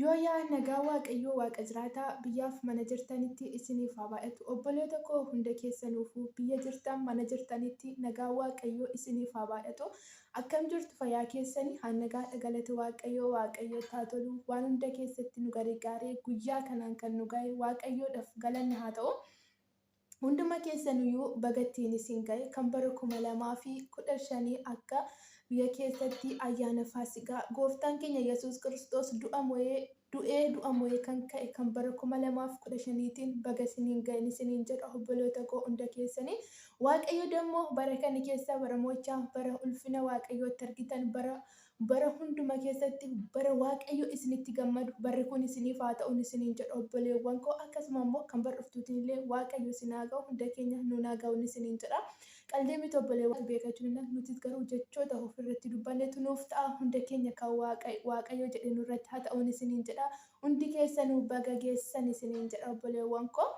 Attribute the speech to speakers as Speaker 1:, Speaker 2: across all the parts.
Speaker 1: Yoo yaa nagaa waaqayyoo waaqa jiraataa biyyaaf mana jirtanitti isiniif haa baay'atu. Obboloota koo hunda keessanuufuu biyya jirtan mana jirtanitti nagaa waaqayyoo isiniif haa baay'atu. Akkam jirtu fayyaa keessanii haa nagaa galata waaqayyoo waaqayyotti haa tolu. Waan hunda keessatti nu gargaaree guyyaa kanaan kan nu ga'e waaqayyoodhaaf galanni haa ta'u. Hunduma keessanuyyuu bagattiin isin ga'e kan bara 2015 akka biyya keessatti ayyaana Faasikaa gooftaan keenya Yesuus Kiristoos du'a mo'ee kan ka'e kan bara 2015tiin baga isiniin ga'e isiniin jedha obboloota koo hunda keessanii. Waaqayyo dammoo bara kana keessa bara mo'ichaa bara ulfina waaqayyootti argitan bara hunduma keessatti bara waaqayyo isinitti gammadu barri kun isiniif haa ta'u isiniin jedha obboleewwan koo. Akkasuma immoo kan bara dhuftuutiin illee waaqayyo isin haa ga'u hunda keenya nuun haa ga'u isiniin jedha. Qalbii miti obboleewwan beekachuun nuti garuu jechoota ofirratti dubbannetu nuuf ta'a hunda keenya kan waaqayyo jedhe nurratti haa ta'u isiniin jedha. Hundi keessanuu baga geessan isiniin jedha obboleewwan koo.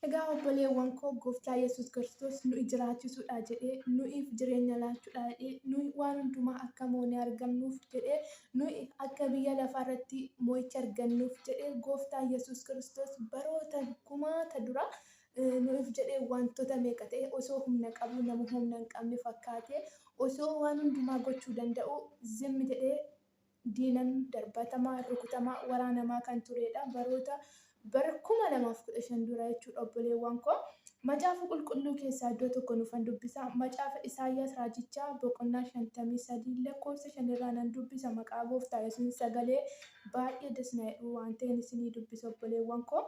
Speaker 1: Egaa obboleewwan koo gooftaa Yesuus Kiristoos nu jiraachisuudha jedhee nuuf jireenya laachuudha jedhee nu waan hundumaa akka moonee argamnuuf jedhee nu akka biyya lafaarratti mo'icha argannuuf jedhee gooftaa Yesuus Kiristoos baroota kumaata dura nuuf jedhee wantoota meeqa ta'e osoo humna qabu nama humna hin qabne fakkaatee osoo waan hundumaa gochuu danda'u zimmi jedhee diinan darbatamaa rukutamaa waraanamaa kan turedha bara 2015 dura jechuudha obboleewwan koo. Macaafa qulqulluu keessaa iddoo tokko nufan dubbisa. Macaafa Isaayyaas raajichaa boqonnaa 53 lakkoofsa 5 irraa nan dubbisa. Maqaa gooftaa Yesuus sagalee baay'ee dasna jedhu waan ta'een isinii dubbisa obboleewwan koo.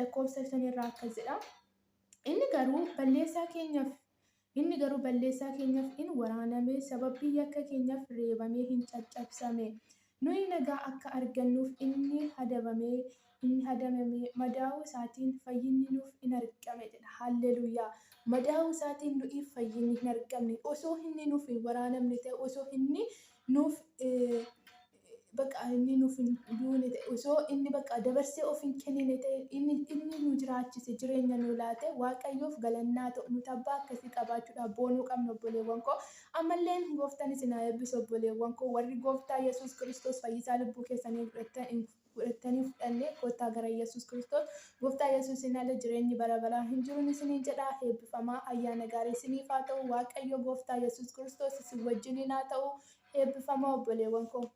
Speaker 1: Lakkoofsa 5 irraa akkas jedha. Inni garuu balleessaa keenyaaf in waraaname sababii yakka keenyaaf reebamee hin caccabsame. Nuyi nagaa akka argannuuf inni hadamame madaa'uu isaatiin fayyinni nuuf in argame jedha. Halleluuyaa. Madaa'uu isaatiin nuuf fayyinni hin argamne osoo inni nuuf hin waraanamne ta'e osoo inni nuuf inni nuuf hin duune ta'e osoo inni dabarsee of hin kennine ta'e inni nu jiraachise jireenya nu laate waaqayyoof galannaa ta'u nuti abbaa akkasii qabaachuudhaaf boonuu qabna obboleewwan koo. Ammallee gooftaan isin haa eebbisu obboleewwan koo warri gooftaa Yesuus Kiristoos fayyisaa lubbuu keessanii fudhatanii fudhannee kottaa gara Yesuus Kiristoos gooftaa Yesuusin ala jireenyi bara baraa hin jiru isiniin jedha. Eebbifamaa ayyaana gaarii isiniif haa ta'u waaqayyo gooftaa Yesuus Kiristoos isin wajjiniin haa ta'u. Eebbifamaa obboleewwan koo.